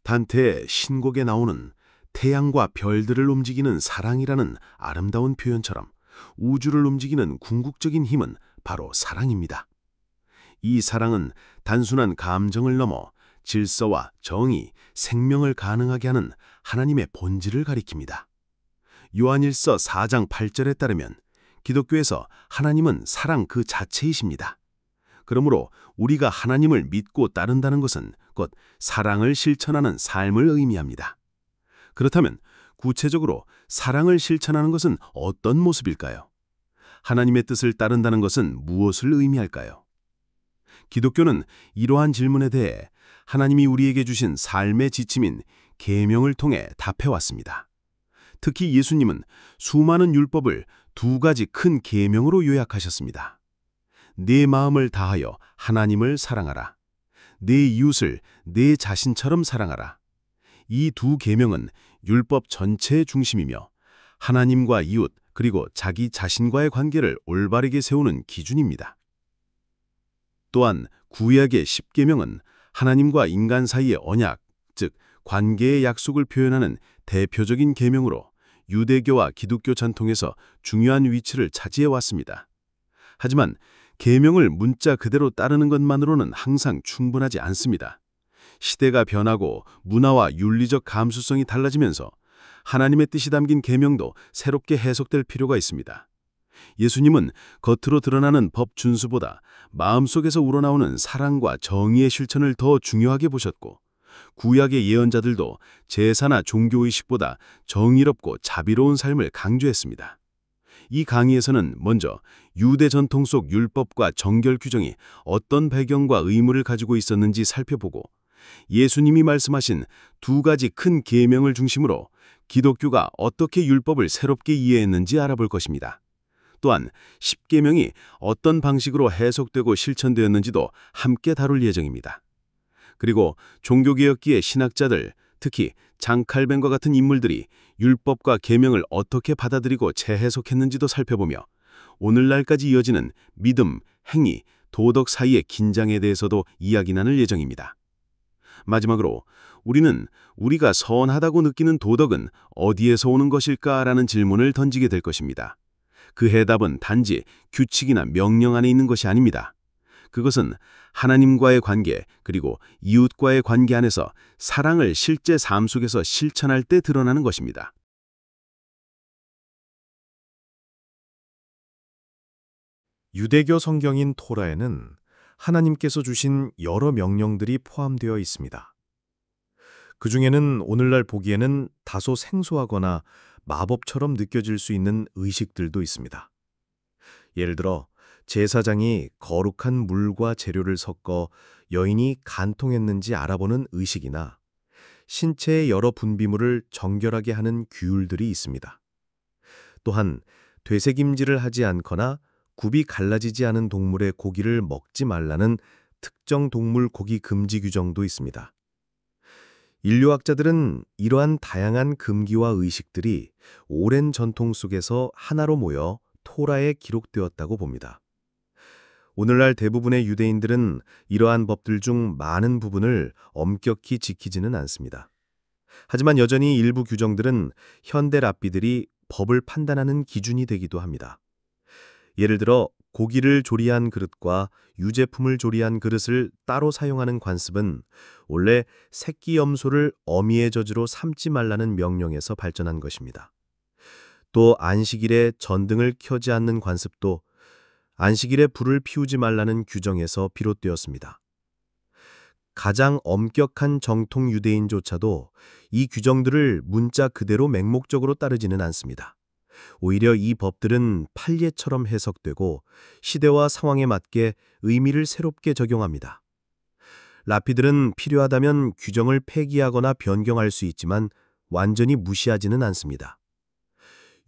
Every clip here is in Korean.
단테의 신곡에 나오는 태양과 별들을 움직이는 사랑이라는 아름다운 표현처럼 우주를 움직이는 궁극적인 힘은 바로 사랑입니다. 이 사랑은 단순한 감정을 넘어 질서와 정의, 생명을 가능하게 하는 하나님의 본질을 가리킵니다. 요한일서 4장 8절에 따르면 기독교에서 하나님은 사랑 그 자체이십니다. 그러므로 우리가 하나님을 믿고 따른다는 것은 곧 사랑을 실천하는 삶을 의미합니다. 그렇다면 구체적으로 사랑을 실천하는 것은 어떤 모습일까요? 하나님의 뜻을 따른다는 것은 무엇을 의미할까요? 기독교는 이러한 질문에 대해 하나님이 우리에게 주신 삶의 지침인 계명을 통해 답해왔습니다. 특히 예수님은 수많은 율법을 두 가지 큰 계명으로 요약하셨습니다. 내 마음을 다하여 하나님을 사랑하라. 내 이웃을 내 자신처럼 사랑하라. 이 두 계명은 율법 전체의 중심이며 하나님과 이웃 그리고 자기 자신과의 관계를 올바르게 세우는 기준입니다. 또한 구약의 십계명은 하나님과 인간 사이의 언약, 즉 관계의 약속을 표현하는 대표적인 계명으로 유대교와 기독교 전통에서 중요한 위치를 차지해 왔습니다. 하지만 계명을 문자 그대로 따르는 것만으로는 항상 충분하지 않습니다. 시대가 변하고 문화와 윤리적 감수성이 달라지면서 하나님의 뜻이 담긴 계명도 새롭게 해석될 필요가 있습니다. 예수님은 겉으로 드러나는 법 준수보다 마음속에서 우러나오는 사랑과 정의의 실천을 더 중요하게 보셨고, 구약의 예언자들도 제사나 종교의식보다 정의롭고 자비로운 삶을 강조했습니다. 이 강의에서는 먼저 유대 전통 속 율법과 정결 규정이 어떤 배경과 의무를 가지고 있었는지 살펴보고, 예수님이 말씀하신 두 가지 큰 계명을 중심으로 기독교가 어떻게 율법을 새롭게 이해했는지 알아볼 것입니다. 또한 십계명이 어떤 방식으로 해석되고 실천되었는지도 함께 다룰 예정입니다. 그리고 종교개혁기의 신학자들, 특히 장칼뱅과 같은 인물들이 율법과 계명을 어떻게 받아들이고 재해석했는지도 살펴보며 오늘날까지 이어지는 믿음, 행위, 도덕 사이의 긴장에 대해서도 이야기 나눌 예정입니다. 마지막으로 우리는 우리가 선하다고 느끼는 도덕은 어디에서 오는 것일까라는 질문을 던지게 될 것입니다. 그 해답은 단지 규칙이나 명령 안에 있는 것이 아닙니다. 그것은 하나님과의 관계 그리고 이웃과의 관계 안에서 사랑을 실제 삶 속에서 실천할 때 드러나는 것입니다. 유대교 성경인 토라에는 하나님께서 주신 여러 명령들이 포함되어 있습니다. 그 중에는 오늘날 보기에는 다소 생소하거나 마법처럼 느껴질 수 있는 의식들도 있습니다. 예를 들어 제사장이 거룩한 물과 재료를 섞어 여인이 간통했는지 알아보는 의식이나 신체의 여러 분비물을 정결하게 하는 규율들이 있습니다. 또한 되새김질을 하지 않거나 굽이 갈라지지 않은 동물의 고기를 먹지 말라는 특정 동물 고기 금지 규정도 있습니다. 인류학자들은 이러한 다양한 금기와 의식들이 오랜 전통 속에서 하나로 모여 토라에 기록되었다고 봅니다. 오늘날 대부분의 유대인들은 이러한 법들 중 많은 부분을 엄격히 지키지는 않습니다. 하지만 여전히 일부 규정들은 현대 랍비들이 법을 판단하는 기준이 되기도 합니다. 예를 들어 고기를 조리한 그릇과 유제품을 조리한 그릇을 따로 사용하는 관습은 원래 새끼 염소를 어미의 저주로 삼지 말라는 명령에서 발전한 것입니다. 또 안식일에 전등을 켜지 않는 관습도 안식일에 불을 피우지 말라는 규정에서 비롯되었습니다. 가장 엄격한 정통 유대인조차도 이 규정들을 문자 그대로 맹목적으로 따르지는 않습니다. 오히려 이 법들은 판례처럼 해석되고 시대와 상황에 맞게 의미를 새롭게 적용합니다. 랍비들은 필요하다면 규정을 폐기하거나 변경할 수 있지만 완전히 무시하지는 않습니다.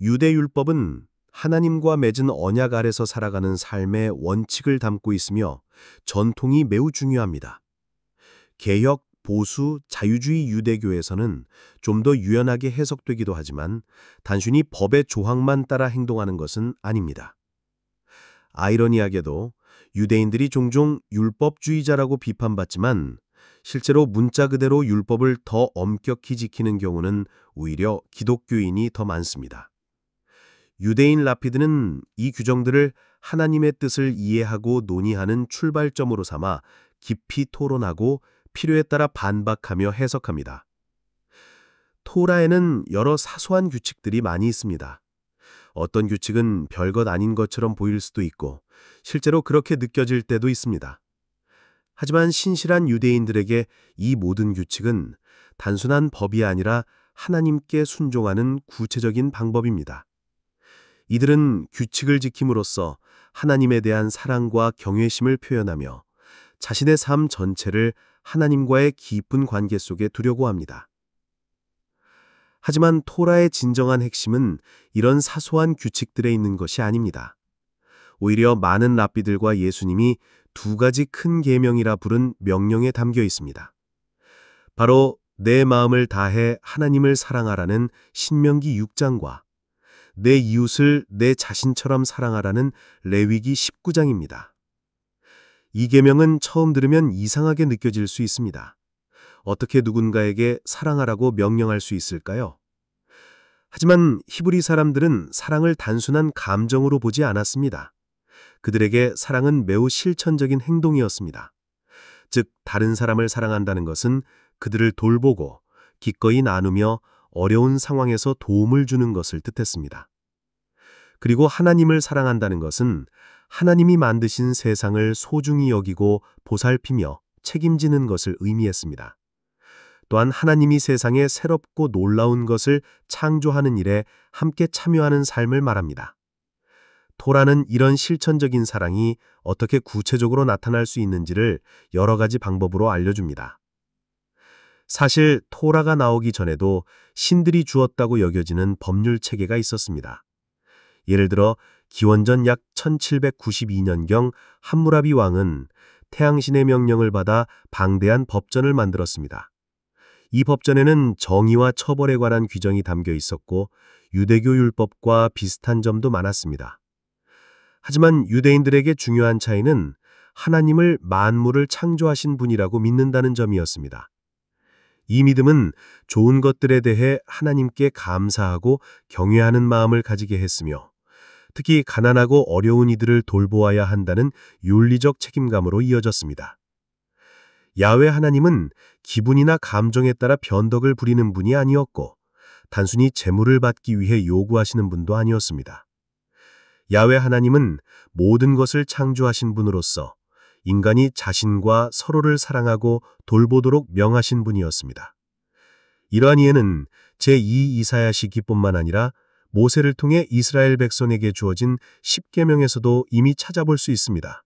유대율법은 하나님과 맺은 언약 아래서 살아가는 삶의 원칙을 담고 있으며 전통이 매우 중요합니다. 개혁, 보수, 자유주의 유대교에서는 좀 더 유연하게 해석되기도 하지만 단순히 법의 조항만 따라 행동하는 것은 아닙니다. 아이러니하게도 유대인들이 종종 율법주의자라고 비판받지만 실제로 문자 그대로 율법을 더 엄격히 지키는 경우는 오히려 기독교인이 더 많습니다. 유대인 라피드는 이 규정들을 하나님의 뜻을 이해하고 논의하는 출발점으로 삼아 깊이 토론하고 필요에 따라 반박하며 해석합니다. 토라에는 여러 사소한 규칙들이 많이 있습니다. 어떤 규칙은 별것 아닌 것처럼 보일 수도 있고 실제로 그렇게 느껴질 때도 있습니다. 하지만 신실한 유대인들에게 이 모든 규칙은 단순한 법이 아니라 하나님께 순종하는 구체적인 방법입니다. 이들은 규칙을 지킴으로써 하나님에 대한 사랑과 경외심을 표현하며 자신의 삶 전체를 하나님과의 깊은 관계 속에 두려고 합니다. 하지만 토라의 진정한 핵심은 이런 사소한 규칙들에 있는 것이 아닙니다. 오히려 많은 랍비들과 예수님이 두 가지 큰 계명이라 부른 명령에 담겨 있습니다. 바로 내 마음을 다해 하나님을 사랑하라는 신명기 6장과 내 이웃을 내 자신처럼 사랑하라는 레위기 19장입니다. 이 계명은 처음 들으면 이상하게 느껴질 수 있습니다. 어떻게 누군가에게 사랑하라고 명령할 수 있을까요? 하지만 히브리 사람들은 사랑을 단순한 감정으로 보지 않았습니다. 그들에게 사랑은 매우 실천적인 행동이었습니다. 즉, 다른 사람을 사랑한다는 것은 그들을 돌보고 기꺼이 나누며 어려운 상황에서 도움을 주는 것을 뜻했습니다. 그리고 하나님을 사랑한다는 것은 하나님이 만드신 세상을 소중히 여기고 보살피며 책임지는 것을 의미했습니다. 또한 하나님이 세상에 새롭고 놀라운 것을 창조하는 일에 함께 참여하는 삶을 말합니다. 토라는 이런 실천적인 사랑이 어떻게 구체적으로 나타날 수 있는지를 여러 가지 방법으로 알려줍니다. 사실 토라가 나오기 전에도 신들이 주었다고 여겨지는 법률 체계가 있었습니다. 예를 들어 기원전 약 1792년경 함무라비 왕은 태양신의 명령을 받아 방대한 법전을 만들었습니다. 이 법전에는 정의와 처벌에 관한 규정이 담겨 있었고 유대교 율법과 비슷한 점도 많았습니다. 하지만 유대인들에게 중요한 차이는 하나님을 만물을 창조하신 분이라고 믿는다는 점이었습니다. 이 믿음은 좋은 것들에 대해 하나님께 감사하고 경외하는 마음을 가지게 했으며 특히 가난하고 어려운 이들을 돌보아야 한다는 윤리적 책임감으로 이어졌습니다. 야훼 하나님은 기분이나 감정에 따라 변덕을 부리는 분이 아니었고 단순히 재물을 받기 위해 요구하시는 분도 아니었습니다. 야훼 하나님은 모든 것을 창조하신 분으로서 인간이 자신과 서로를 사랑하고 돌보도록 명하신 분이었습니다. 이러한 이해는 제2 이사야시기뿐만 아니라 모세를 통해 이스라엘 백성에게 주어진 10계명에서도 이미 찾아볼 수 있습니다.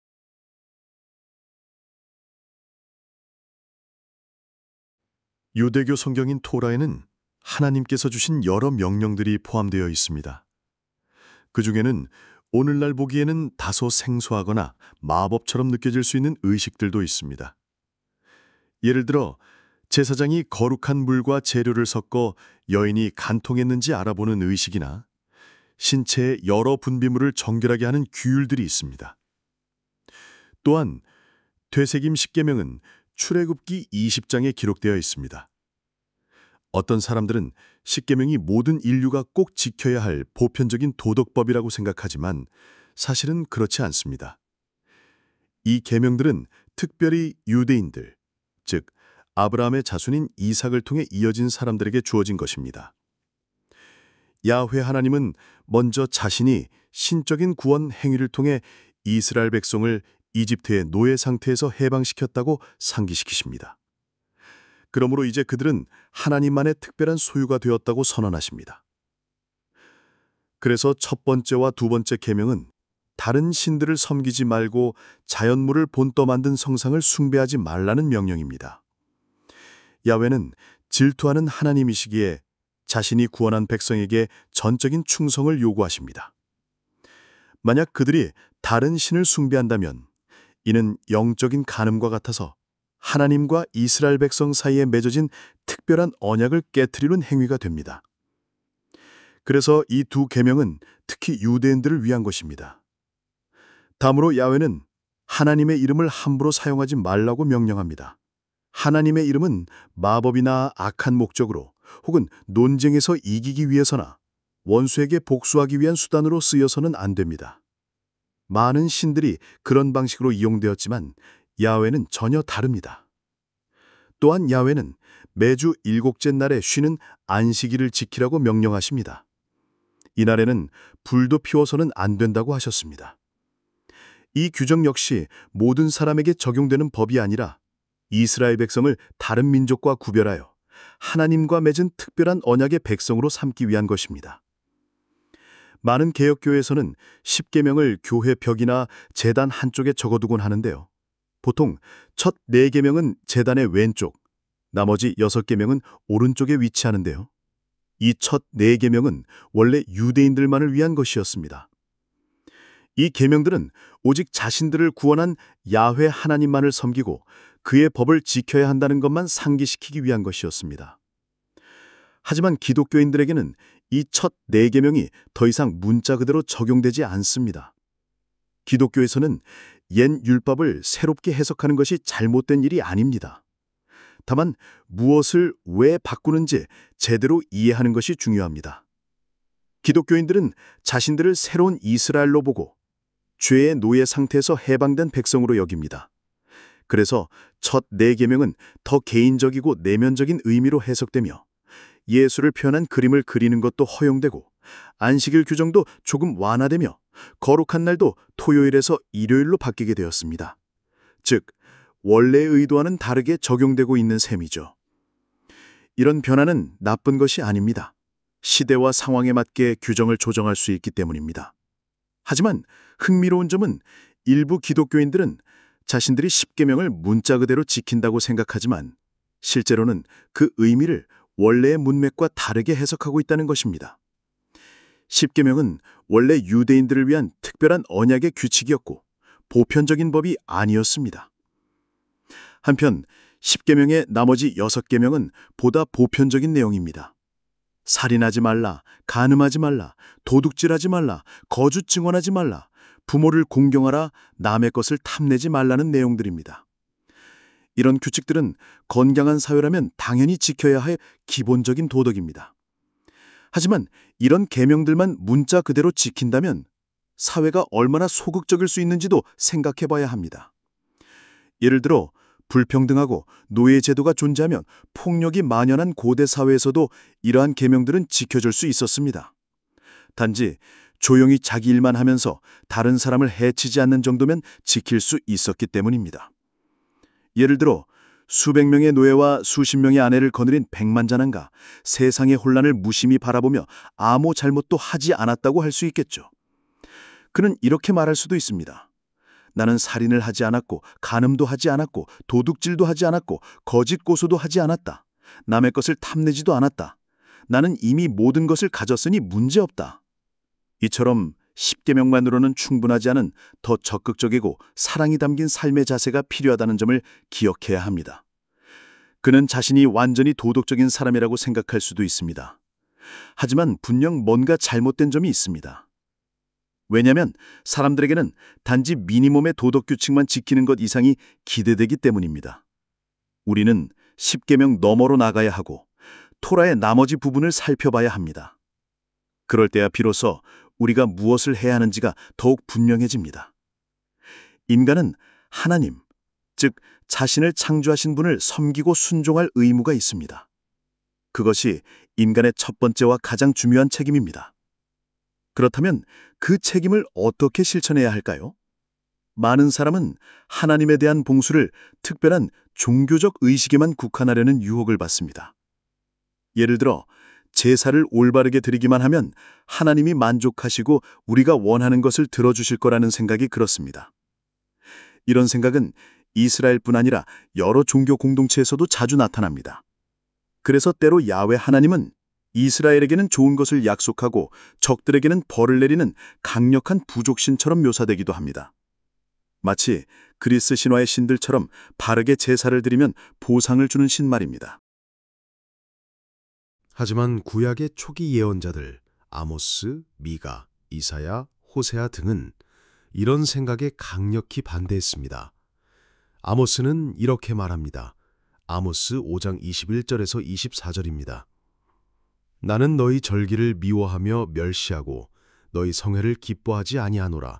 유대교 성경인 토라에는 하나님께서 주신 여러 명령들이 포함되어 있습니다. 그 중에는 오늘날 보기에는 다소 생소하거나 마법처럼 느껴질 수 있는 의식들도 있습니다. 예를 들어 제사장이 거룩한 물과 재료를 섞어 여인이 간통했는지 알아보는 의식이나 신체의 여러 분비물을 정결하게 하는 규율들이 있습니다. 또한 되새김 10계명은 출애굽기 20장에 기록되어 있습니다. 어떤 사람들은 10계명이 모든 인류가 꼭 지켜야 할 보편적인 도덕법이라고 생각하지만 사실은 그렇지 않습니다. 이 계명들은 특별히 유대인들, 즉 아브라함의 자손인 이삭을 통해 이어진 사람들에게 주어진 것입니다. 야훼 하나님은 먼저 자신이 신적인 구원 행위를 통해 이스라엘 백성을 이집트의 노예 상태에서 해방시켰다고 상기시키십니다. 그러므로 이제 그들은 하나님만의 특별한 소유가 되었다고 선언하십니다. 그래서 첫 번째와 두 번째 계명은 다른 신들을 섬기지 말고 자연물을 본떠 만든 성상을 숭배하지 말라는 명령입니다. 야훼는 질투하는 하나님이시기에 자신이 구원한 백성에게 전적인 충성을 요구하십니다. 만약 그들이 다른 신을 숭배한다면 이는 영적인 간음과 같아서 하나님과 이스라엘 백성 사이에 맺어진 특별한 언약을 깨트리는 행위가 됩니다. 그래서 이 두 계명은 특히 유대인들을 위한 것입니다. 다음으로 야훼는 하나님의 이름을 함부로 사용하지 말라고 명령합니다. 하나님의 이름은 마법이나 악한 목적으로 혹은 논쟁에서 이기기 위해서나 원수에게 복수하기 위한 수단으로 쓰여서는 안 됩니다. 많은 신들이 그런 방식으로 이용되었지만 야훼는 전혀 다릅니다. 또한 야훼는 매주 7째 날에 쉬는 안식일을 지키라고 명령하십니다. 이날에는 불도 피워서는 안 된다고 하셨습니다. 이 규정 역시 모든 사람에게 적용되는 법이 아니라 이스라엘 백성을 다른 민족과 구별하여 하나님과 맺은 특별한 언약의 백성으로 삼기 위한 것입니다. 많은 개혁교회에서는 십계명을 교회 벽이나 제단 한쪽에 적어두곤 하는데요. 보통 첫 4계명은 제단의 왼쪽, 나머지 6계명은 오른쪽에 위치하는데요. 이 첫 4계명은 원래 유대인들만을 위한 것이었습니다. 이 계명들은 오직 자신들을 구원한 야훼 하나님만을 섬기고 그의 법을 지켜야 한다는 것만 상기시키기 위한 것이었습니다. 하지만 기독교인들에게는 이 첫 4계명이 더 이상 문자 그대로 적용되지 않습니다. 기독교에서는 옛 율법을 새롭게 해석하는 것이 잘못된 일이 아닙니다. 다만 무엇을 왜 바꾸는지 제대로 이해하는 것이 중요합니다. 기독교인들은 자신들을 새로운 이스라엘로 보고 죄의 노예 상태에서 해방된 백성으로 여깁니다. 그래서 첫 4계명은 더 개인적이고 내면적인 의미로 해석되며 예수를 표현한 그림을 그리는 것도 허용되고 안식일 규정도 조금 완화되며 거룩한 날도 토요일에서 일요일로 바뀌게 되었습니다. 즉, 원래의 의도와는 다르게 적용되고 있는 셈이죠. 이런 변화는 나쁜 것이 아닙니다. 시대와 상황에 맞게 규정을 조정할 수 있기 때문입니다. 하지만 흥미로운 점은 일부 기독교인들은 자신들이 십계명을 문자 그대로 지킨다고 생각하지만 실제로는 그 의미를 원래의 문맥과 다르게 해석하고 있다는 것입니다. 십계명은 원래 유대인들을 위한 특별한 언약의 규칙이었고 보편적인 법이 아니었습니다. 한편 십계명의 나머지 6계명은 보다 보편적인 내용입니다. 살인하지 말라, 간음하지 말라, 도둑질하지 말라, 거짓 증언하지 말라, 부모를 공경하라, 남의 것을 탐내지 말라는 내용들입니다. 이런 규칙들은 건강한 사회라면 당연히 지켜야 할 기본적인 도덕입니다. 하지만 이런 계명들만 문자 그대로 지킨다면 사회가 얼마나 소극적일 수 있는지도 생각해 봐야 합니다. 예를 들어 불평등하고 노예 제도가 존재하면 폭력이 만연한 고대 사회에서도 이러한 계명들은 지켜줄 수 있었습니다. 단지 조용히 자기 일만 하면서 다른 사람을 해치지 않는 정도면 지킬 수 있었기 때문입니다. 예를 들어 수백 명의 노예와 수십 명의 아내를 거느린 백만장한가 세상의 혼란을 무심히 바라보며 아무 잘못도 하지 않았다고 할 수 있겠죠. 그는 이렇게 말할 수도 있습니다. 나는 살인을 하지 않았고 간음도 하지 않았고 도둑질도 하지 않았고 거짓 고소도 하지 않았다. 남의 것을 탐내지도 않았다. 나는 이미 모든 것을 가졌으니 문제없다. 이처럼 십계명만으로는 충분하지 않은 더 적극적이고 사랑이 담긴 삶의 자세가 필요하다는 점을 기억해야 합니다. 그는 자신이 완전히 도덕적인 사람이라고 생각할 수도 있습니다. 하지만 분명 뭔가 잘못된 점이 있습니다. 왜냐하면 사람들에게는 단지 미니멈의 도덕 규칙만 지키는 것 이상이 기대되기 때문입니다. 우리는 십계명 너머로 나가야 하고 토라의 나머지 부분을 살펴봐야 합니다. 그럴 때야 비로소 우리가 무엇을 해야 하는지가 더욱 분명해집니다. 인간은 하나님, 즉 자신을 창조하신 분을 섬기고 순종할 의무가 있습니다. 그것이 인간의 첫 번째와 가장 중요한 책임입니다. 그렇다면 그 책임을 어떻게 실천해야 할까요? 많은 사람은 하나님에 대한 봉수를 특별한 종교적 의식에만 국한하려는 유혹을 받습니다. 예를 들어 제사를 올바르게 드리기만 하면 하나님이 만족하시고 우리가 원하는 것을 들어주실 거라는 생각이 그렇습니다. 이런 생각은 이스라엘뿐 아니라 여러 종교 공동체에서도 자주 나타납니다. 그래서 때로 야훼 하나님은 이스라엘에게는 좋은 것을 약속하고 적들에게는 벌을 내리는 강력한 부족신처럼 묘사되기도 합니다. 마치 그리스 신화의 신들처럼 바르게 제사를 드리면 보상을 주는 신 말입니다. 하지만 구약의 초기 예언자들 아모스, 미가, 이사야, 호세아 등은 이런 생각에 강력히 반대했습니다. 아모스는 이렇게 말합니다. 아모스 5장 21절에서 24절입니다. 나는 너희 절기를 미워하며 멸시하고 너희 성회를 기뻐하지 아니하노라.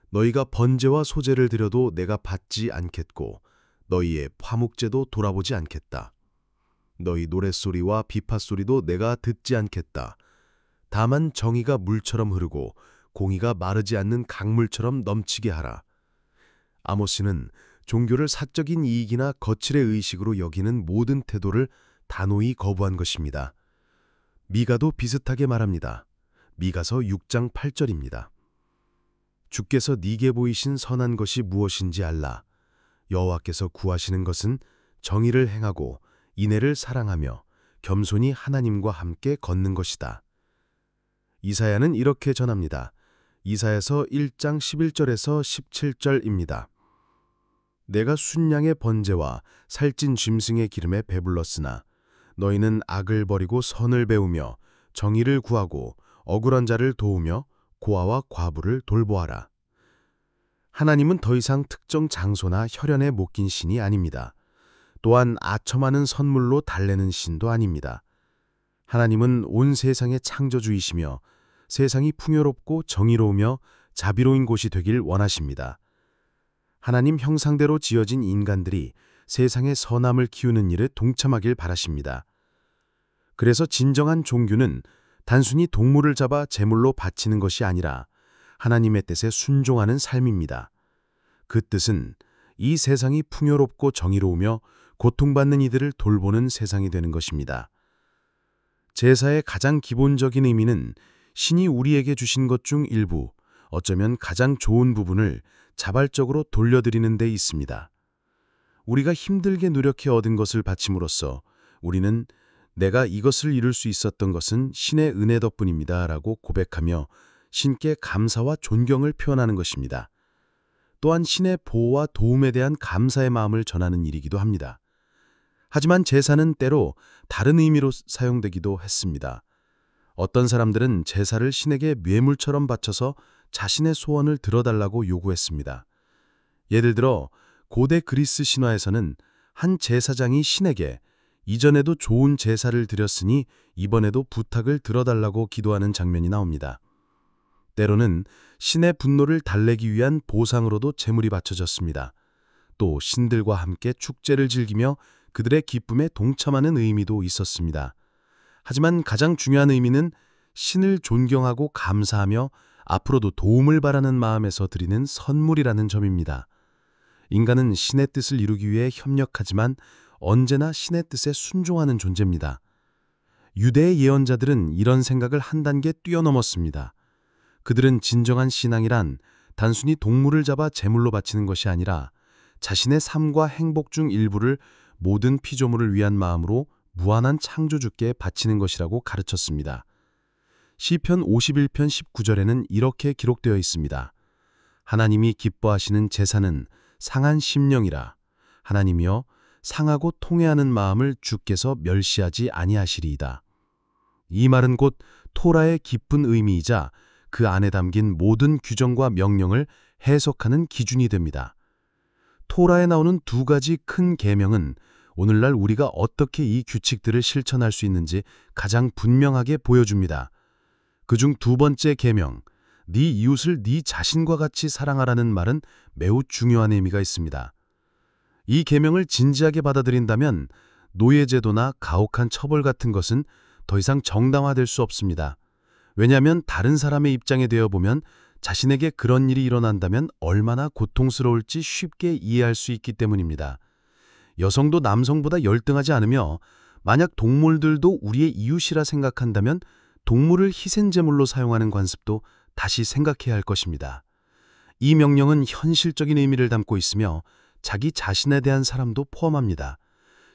너희가 번제와 소제를 드려도 내가 받지 않겠고 너희의 화목제도 돌아보지 않겠다. 너희 노랫소리와 비파소리도 내가 듣지 않겠다. 다만 정의가 물처럼 흐르고 공의가 마르지 않는 강물처럼 넘치게 하라. 아모스는 종교를 사적인 이익이나 거칠의 의식으로 여기는 모든 태도를 단호히 거부한 것입니다. 미가도 비슷하게 말합니다. 미가서 6장 8절입니다. 주께서 네게 보이신 선한 것이 무엇인지 알라. 여호와께서 구하시는 것은 정의를 행하고 인애를 사랑하며 겸손히 하나님과 함께 걷는 것이다. 이사야는 이렇게 전합니다. 이사야서 1장 11절에서 17절입니다. 내가 순양의 번제와 살찐 짐승의 기름에 배불렀으나 너희는 악을 버리고 선을 배우며 정의를 구하고 억울한 자를 도우며 고아와 과부를 돌보아라. 하나님은 더 이상 특정 장소나 혈연에 묶인 신이 아닙니다. 또한 아첨하는 선물로 달래는 신도 아닙니다. 하나님은 온 세상의 창조주이시며 세상이 풍요롭고 정의로우며 자비로운 곳이 되길 원하십니다. 하나님 형상대로 지어진 인간들이 세상의 선함을 키우는 일에 동참하길 바라십니다. 그래서 진정한 종교는 단순히 동물을 잡아 제물로 바치는 것이 아니라 하나님의 뜻에 순종하는 삶입니다. 그 뜻은 이 세상이 풍요롭고 정의로우며 고통받는 이들을 돌보는 세상이 되는 것입니다. 제사의 가장 기본적인 의미는 신이 우리에게 주신 것 중 일부, 어쩌면 가장 좋은 부분을 자발적으로 돌려드리는 데 있습니다. 우리가 힘들게 노력해 얻은 것을 바침으로써 우리는 내가 이것을 이룰 수 있었던 것은 신의 은혜 덕분입니다 라고 고백하며 신께 감사와 존경을 표현하는 것입니다. 또한 신의 보호와 도움에 대한 감사의 마음을 전하는 일이기도 합니다. 하지만 제사는 때로 다른 의미로 사용되기도 했습니다. 어떤 사람들은 제사를 신에게 뇌물처럼 바쳐서 자신의 소원을 들어달라고 요구했습니다. 예를 들어 고대 그리스 신화에서는 한 제사장이 신에게 이전에도 좋은 제사를 드렸으니 이번에도 부탁을 들어달라고 기도하는 장면이 나옵니다. 때로는 신의 분노를 달래기 위한 보상으로도 제물이 바쳐졌습니다. 또 신들과 함께 축제를 즐기며 그들의 기쁨에 동참하는 의미도 있었습니다. 하지만 가장 중요한 의미는 신을 존경하고 감사하며 앞으로도 도움을 바라는 마음에서 드리는 선물이라는 점입니다. 인간은 신의 뜻을 이루기 위해 협력하지만 언제나 신의 뜻에 순종하는 존재입니다. 유대의 예언자들은 이런 생각을 한 단계 뛰어넘었습니다. 그들은 진정한 신앙이란 단순히 동물을 잡아 제물로 바치는 것이 아니라 자신의 삶과 행복 중 일부를 모든 피조물을 위한 마음으로 무한한 창조주께 바치는 것이라고 가르쳤습니다. 시편 51편 19절에는 이렇게 기록되어 있습니다. 하나님이 기뻐하시는 제사는 상한 심령이라. 하나님이여 상하고 통회하는 마음을 주께서 멸시하지 아니하시리이다. 이 말은 곧 토라의 깊은 의미이자 그 안에 담긴 모든 규정과 명령을 해석하는 기준이 됩니다. 토라에 나오는 두 가지 큰 계명은 오늘날 우리가 어떻게 이 규칙들을 실천할 수 있는지 가장 분명하게 보여줍니다. 그중 두 번째 계명, 네 이웃을 네 자신과 같이 사랑하라는 말은 매우 중요한 의미가 있습니다. 이 계명을 진지하게 받아들인다면 노예제도나 가혹한 처벌 같은 것은 더 이상 정당화될 수 없습니다. 왜냐하면 다른 사람의 입장에 되어 보면 자신에게 그런 일이 일어난다면 얼마나 고통스러울지 쉽게 이해할 수 있기 때문입니다. 여성도 남성보다 열등하지 않으며 만약 동물들도 우리의 이웃이라 생각한다면 동물을 희생제물로 사용하는 관습도 다시 생각해야 할 것입니다. 이 명령은 현실적인 의미를 담고 있으며 자기 자신에 대한 사람도 포함합니다.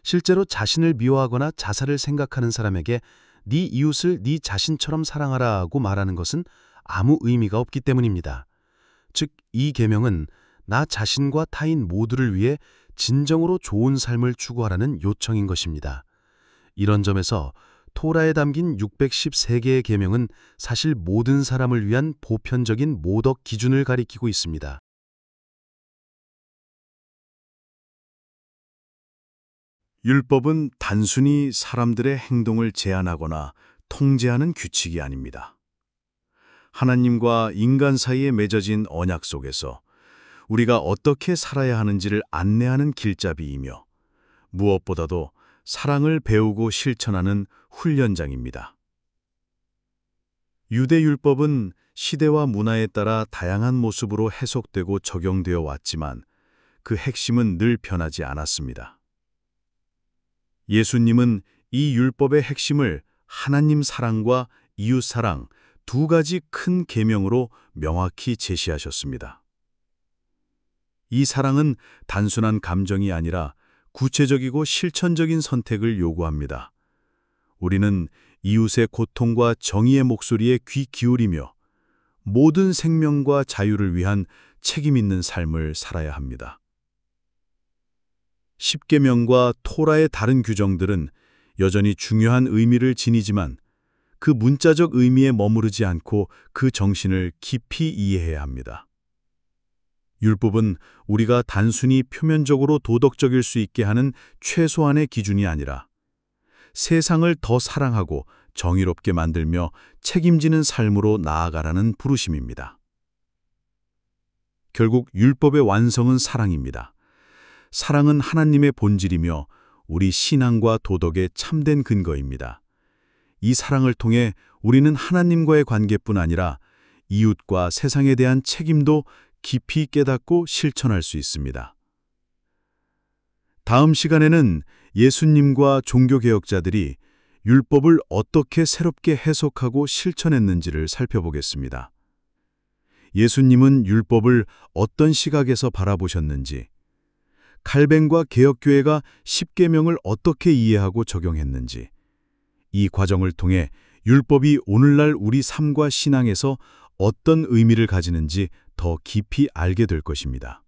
실제로 자신을 미워하거나 자살을 생각하는 사람에게 네 이웃을 네 자신처럼 사랑하라고 말하는 것은 아무 의미가 없기 때문입니다. 즉, 이 계명은 나 자신과 타인 모두를 위해 진정으로 좋은 삶을 추구하라는 요청인 것입니다. 이런 점에서 토라에 담긴 613개의 계명은 사실 모든 사람을 위한 보편적인 모덕 기준을 가리키고 있습니다. 율법은 단순히 사람들의 행동을 제한하거나 통제하는 규칙이 아닙니다. 하나님과 인간 사이에 맺어진 언약 속에서 우리가 어떻게 살아야 하는지를 안내하는 길잡이이며 무엇보다도 사랑을 배우고 실천하는 훈련장입니다. 유대율법은 시대와 문화에 따라 다양한 모습으로 해석되고 적용되어 왔지만 그 핵심은 늘 변하지 않았습니다. 예수님은 이 율법의 핵심을 하나님 사랑과 이웃 사랑 두 가지 큰 계명으로 명확히 제시하셨습니다. 이 사랑은 단순한 감정이 아니라 구체적이고 실천적인 선택을 요구합니다. 우리는 이웃의 고통과 정의의 목소리에 귀 기울이며 모든 생명과 자유를 위한 책임 있는 삶을 살아야 합니다. 십계명과 토라의 다른 규정들은 여전히 중요한 의미를 지니지만 그 문자적 의미에 머무르지 않고 그 정신을 깊이 이해해야 합니다. 율법은 우리가 단순히 표면적으로 도덕적일 수 있게 하는 최소한의 기준이 아니라 세상을 더 사랑하고 정의롭게 만들며 책임지는 삶으로 나아가라는 부르심입니다. 결국 율법의 완성은 사랑입니다. 사랑은 하나님의 본질이며 우리 신앙과 도덕의 참된 근거입니다. 이 사랑을 통해 우리는 하나님과의 관계뿐 아니라 이웃과 세상에 대한 책임도 깊이 깨닫고 실천할 수 있습니다. 다음 시간에는 예수님과 종교개혁자들이 율법을 어떻게 새롭게 해석하고 실천했는지를 살펴보겠습니다. 예수님은 율법을 어떤 시각에서 바라보셨는지, 칼뱅과 개혁교회가 십계명을 어떻게 이해하고 적용했는지, 이 과정을 통해 율법이 오늘날 우리 삶과 신앙에서 어떤 의미를 가지는지 더 깊이 알게 될 것입니다.